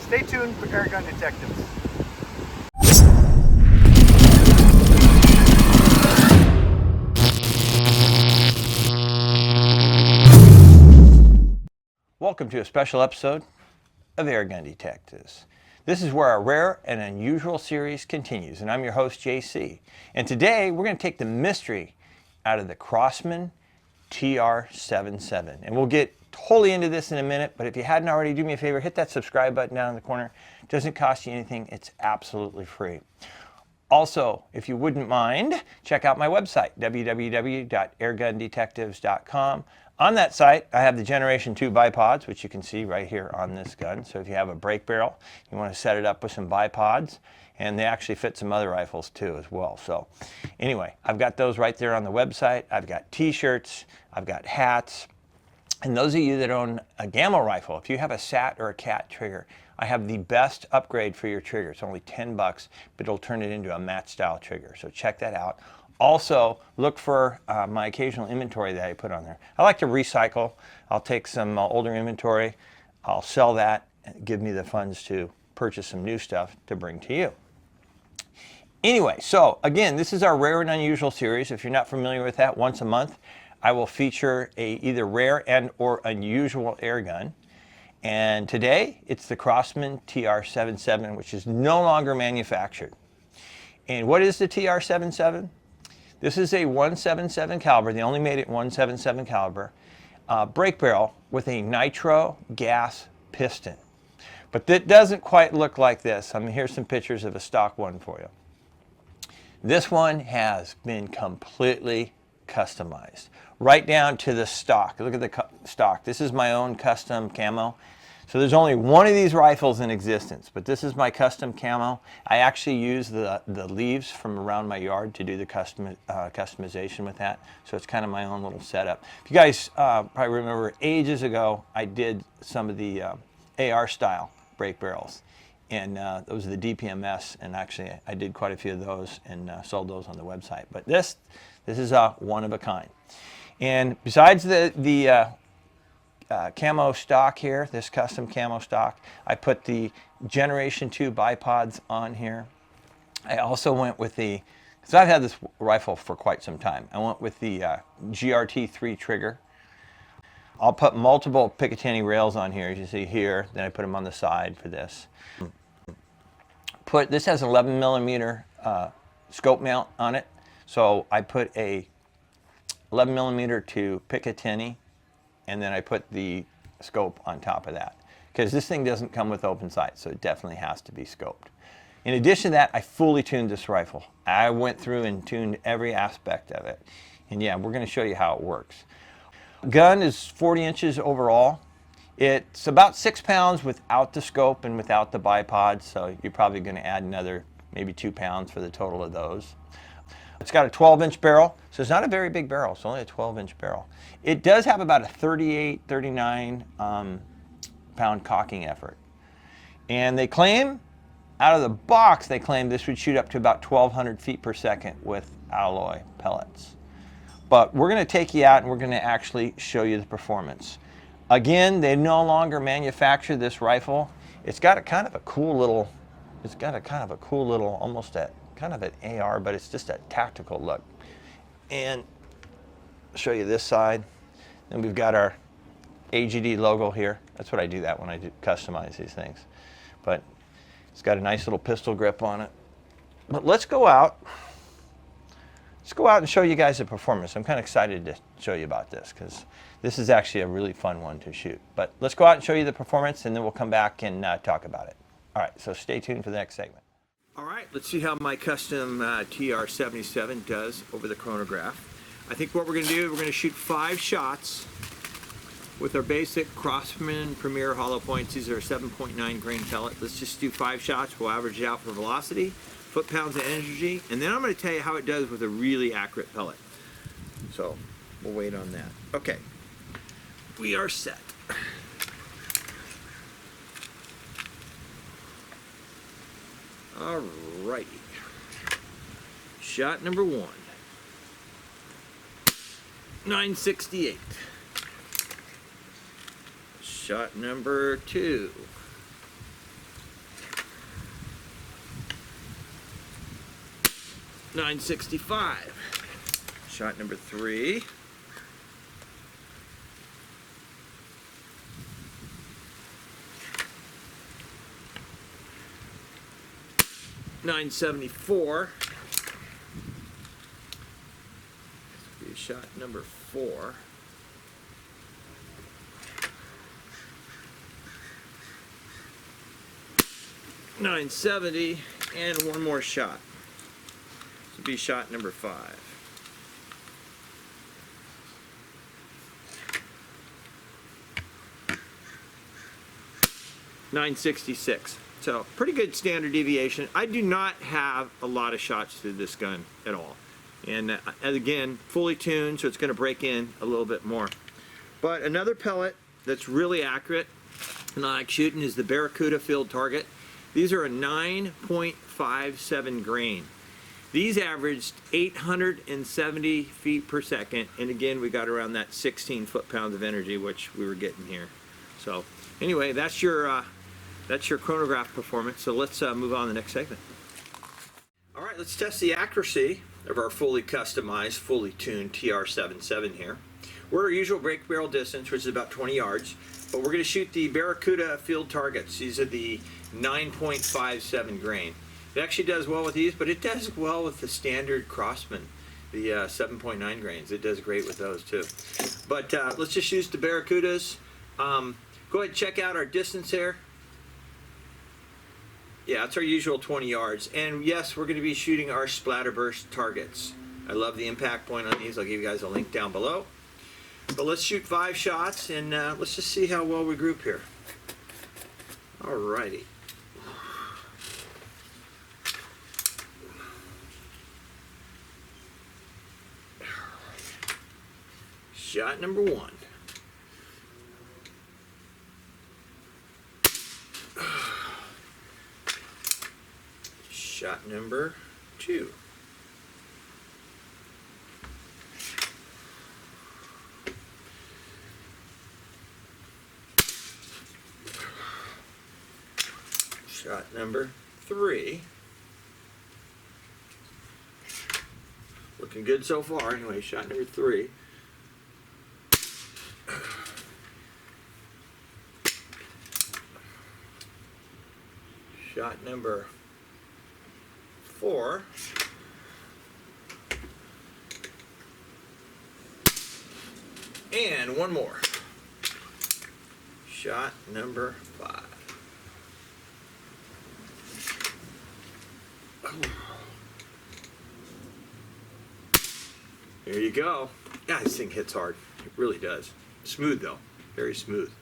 Stay tuned for Airgun Detectives. Welcome to a special episode of Airgun Detectives. This is where our rare and unusual series continues, and I'm your host, JC. And today we're going to take the mystery out of the Crosman TR77. And we'll get totally into this in a minute, but if you hadn't already, do me a favor, hit that subscribe button down in the corner. It doesn't cost you anything, it's absolutely free. Also, if you wouldn't mind, check out my website, www.airgundetectives.com. On that site, I have the Generation 2 bipods, which you can see right here on this gun. So if you have a break barrel, you want to set it up with some bipods, and they actually fit some other rifles too as well. So anyway, I've got those right there on the website. I've got t-shirts, I've got hats, and those of you that own a Gamma rifle, if you have a SAT or a CAT trigger, I have the best upgrade for your trigger. It's only 10 bucks, but it'll turn it into a match style trigger. So check that out. Also, look for my occasional inventory that I put on there. I like to recycle. I'll take some older inventory, I'll sell that, and give me the funds to purchase some new stuff to bring to you. Anyway, so again, this is our rare and unusual series. If you're not familiar with that, once a month, I will feature a either rare and or unusual air gun. And today, it's the Crosman TR77, which is no longer manufactured. And what is the TR77? This is a 177 caliber. They only made it 177 caliber break barrel with a nitro gas piston. But it doesn't quite look like this. Here's some pictures of a stock one for you. This one has been completely customized, right down to the stock. Look at the stock. This is my own custom camo. So there's only one of these rifles in existence, but this is my custom camo. I actually use the leaves from around my yard to do the customization with that. So it's kind of my own little setup. If you guys probably remember ages ago, I did some of the AR style break barrels. And those are the DPMS, and actually I did quite a few of those and sold those on the website. But this is one of a kind. And besides the camo stock here, this custom camo stock, I put the Generation 2 bipods on here. I also went with the, because I've had this rifle for quite some time, I went with the GRT3 trigger. I'll put multiple Picatinny rails on here, as you see here. Then I put them on the side for this. This has an 11 millimeter scope mount on it. So I put a 11 millimeter to Picatinny, and then I put the scope on top of that. Because this thing doesn't come with open sights, so it definitely has to be scoped. In addition to that, I fully tuned this rifle. I went through and tuned every aspect of it. And yeah, we're going to show you how it works. Gun is 40 inches overall. It's about 6 pounds without the scope and without the bipods, so you're probably going to add another maybe 2 pounds for the total of those. It's got a 12-inch barrel, so it's not a very big barrel. It's only a 12-inch barrel. It does have about a 38, 39 pound cocking effort. And they claim, out of the box, they claim this would shoot up to about 1,200 feet per second with alloy pellets. But we're going to take you out and we're going to actually show you the performance. Again, they no longer manufacture this rifle. It's got a kind of a cool little, almost a kind of an AR, but it's just a tactical look. And I'll show you this side. Then we've got our AGD logo here. That's what I do that when I do customize these things. But it's got a nice little pistol grip on it. But let's go out. Let's go out and show you guys the performance. I'm kind of excited to show you about this because this is actually a really fun one to shoot. But let's go out and show you the performance, and then we'll come back and talk about it. All right, so stay tuned for the next segment. All right, let's see how my custom TR77 does over the chronograph. I think what we're going to do, we're going to shoot 5 shots with our basic Crosman Premier hollow points. These are a 7.9 grain pellet. Let's just do 5 shots. We'll average it out for velocity, foot-pounds of energy, and then I'm going to tell you how it does with a really accurate pellet. So we'll wait on that. Okay, we are set. All righty. Shot number 1. 968. Shot number 2. 965. Shot number 3. .974. This will be shot number 4. .970, and one more shot. This will be shot number 5. .966. So pretty good standard deviation. I do not have a lot of shots through this gun at all. And again, fully tuned, so it's going to break in a little bit more. But another pellet that's really accurate and I like shooting is the Barracuda Field Target. These are a 9.57 grain. These averaged 870 feet per second, and again we got around that 16 foot-pounds of energy, which we were getting here. So anyway, that's your chronograph performance. So let's move on to the next segment. All right, let's test the accuracy of our fully customized, fully tuned TR77 here. We're our usual break barrel distance, which is about 20 yards, but we're going to shoot the Barracuda Field Targets. These are the 9.57 grain. It actually does well with these, but it does well with the standard Crosman, the 7.9 grains. It does great with those too. But let's just use the Barracudas. Go ahead and check out our distance there. Yeah, it's our usual 20 yards. And yes, we're going to be shooting our splatterburst targets. I love the impact point on these. I'll give you guys a link down below. But let's shoot 5 shots, and let's just see how well we group here. Alrighty. Shot number 1. Shot number 2. Shot number 3. Looking good so far. Anyway, shot number 3. Shot number 4. And one more. Shot number 5. There you go. Yeah, this thing hits hard. It really does. Smooth though. Very smooth.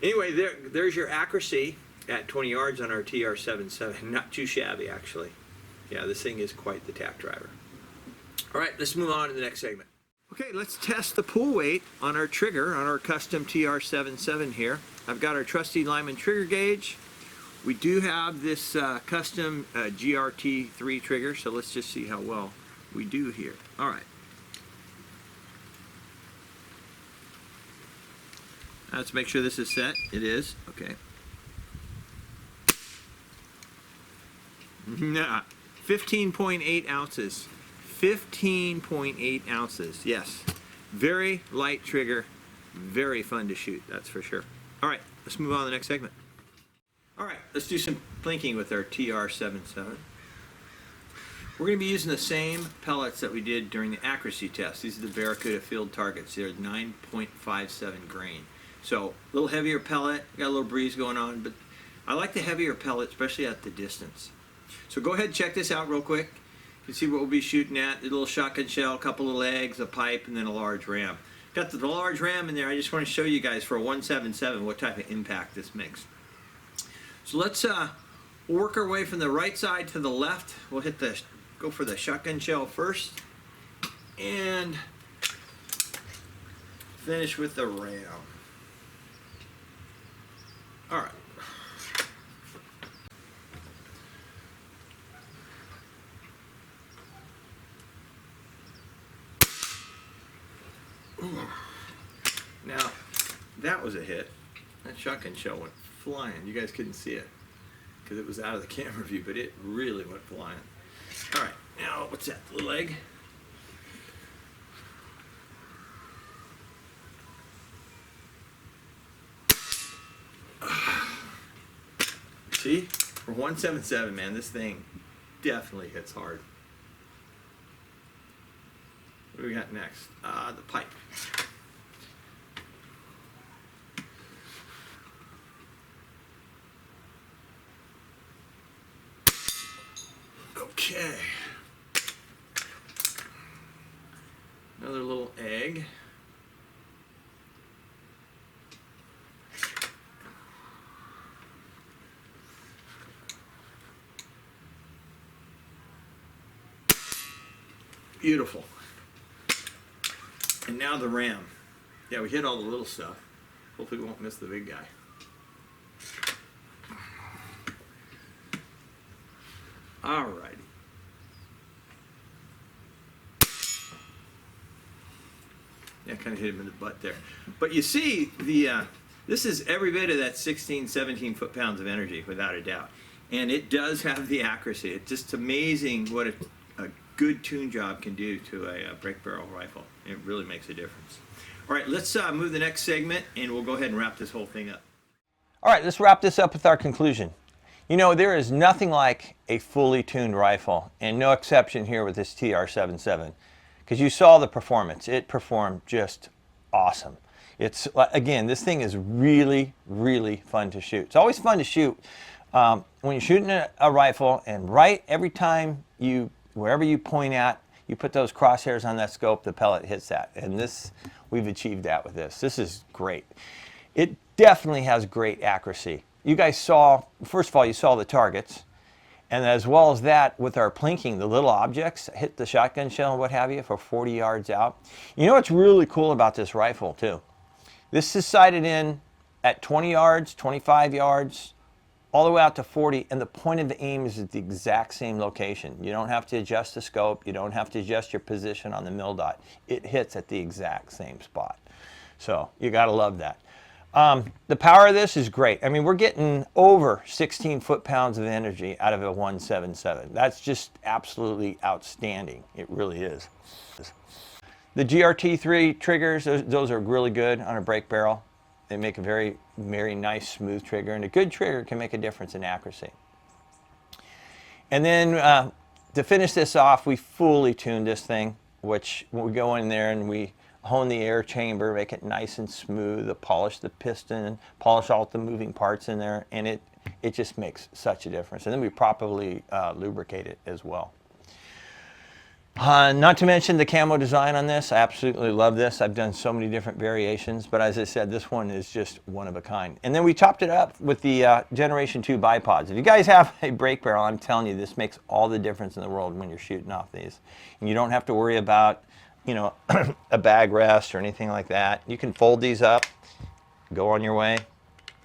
Anyway, there's your accuracy at 20 yards on our TR77. Not too shabby, actually. Yeah, this thing is quite the tack driver. All right, let's move on to the next segment. Okay, let's test the pull weight on our trigger, on our custom TR77 here. I've got our trusty Lyman trigger gauge. We do have this custom GRT3 trigger, so let's just see how well we do here. All right. Let's make sure this is set. It is. Okay. Nah. 15.8 ounces. 15.8 ounces. Yes. Very light trigger. Very fun to shoot, that's for sure. All right, let's move on to the next segment. All right, let's do some plinking with our TR77. We're going to be using the same pellets that we did during the accuracy test. These are the Barracuda Field Targets. They're 9.57 grain. So a little heavier pellet, got a little breeze going on, but I like the heavier pellet, especially at the distance. So go ahead and check this out real quick. You can see what we'll be shooting at. A little shotgun shell, a couple of legs, a pipe, and then a large ram. Got the large ram in there. I just want to show you guys for a 177 what type of impact this makes. So let's work our way from the right side to the left. We'll go for the shotgun shell first, and finish with the ram. All right. Now, that was a hit. That shotgun shell went flying. You guys couldn't see it because it was out of the camera view, but it really went flying. All right, Now, what's that, the leg? See, for 177, man, this thing definitely hits hard. What do we got next? The pipe. Okay. Another little egg. Beautiful. And now the ram. Yeah, we hit all the little stuff. Hopefully we won't miss the big guy. Alrighty. Yeah, kind of hit him in the butt there. But you see, this is every bit of that 16, 17 foot-pounds of energy, without a doubt. And it does have the accuracy. It's just amazing what a good tune job can do to a break barrel rifle. It really makes a difference. All right, let's move the next segment, and we'll go ahead and wrap this whole thing up. All right, let's wrap this up with our conclusion. You know, there is nothing like a fully tuned rifle, and no exception here with this TR77, because you saw the performance. It performed just awesome. It's, again, this thing is really, really fun to shoot. It's always fun to shoot when you're shooting a rifle, and right every time you, wherever you point at, you put those crosshairs on that scope, the pellet hits that. And this, we've achieved that with this. This is great. It definitely has great accuracy. You guys saw, first of all, you saw the targets. And as well as that, with our plinking, the little objects hit the shotgun shell and what have you for 40 yards out. You know what's really cool about this rifle, too? This is sighted in at 20 yards, 25 yards, all the way out to 40, and the point of the aim is at the exact same location. You don't have to adjust the scope. You don't have to adjust your position on the mil dot. It hits at the exact same spot. So you got to love that. The power of this is great. I mean, we're getting over 16 foot-pounds of energy out of a 177. That's just absolutely outstanding. It really is. The GRT3 triggers, those are really good on a break barrel. They make a very, very nice, smooth trigger, and a good trigger can make a difference in accuracy. And then to finish this off, we fully tuned this thing, which we go in there and we hone the air chamber, make it nice and smooth, polish the piston, polish all the moving parts in there, and it just makes such a difference. And then we properly lubricate it as well. Not to mention the camo design on this. I absolutely love this. I've done so many different variations, but as I said, this one is just one of a kind. And then we topped it up with the Generation 2 bipods. If you guys have a break barrel, I'm telling you, this makes all the difference in the world when you're shooting off these. And you don't have to worry about, you know, a bag rest or anything like that. You can fold these up, go on your way.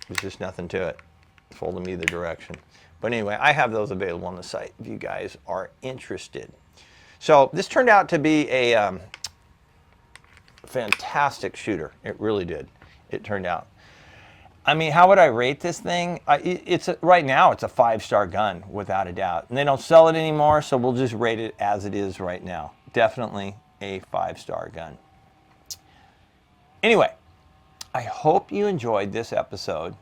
There's just nothing to it. Fold them either direction. But anyway, I have those available on the site if you guys are interested. So this turned out to be a fantastic shooter. It really did. It turned out. I mean, how would I rate this thing? Right now, it's a 5-star gun, without a doubt. And they don't sell it anymore, so we'll just rate it as it is right now. Definitely a 5-star gun. Anyway, I hope you enjoyed this episode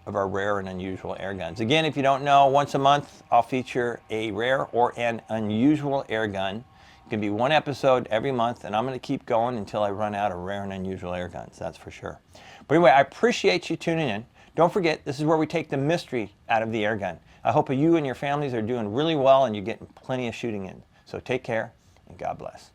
of our rare and unusual air guns. Again, if you don't know, once a month I'll feature a rare or an unusual air gun. It can be one episode every month, and I'm going to keep going until I run out of rare and unusual air guns, that's for sure. But anyway, I appreciate you tuning in. Don't forget, this is where we take the mystery out of the air gun. I hope you and your families are doing really well and you're getting plenty of shooting in. So take care, and God bless.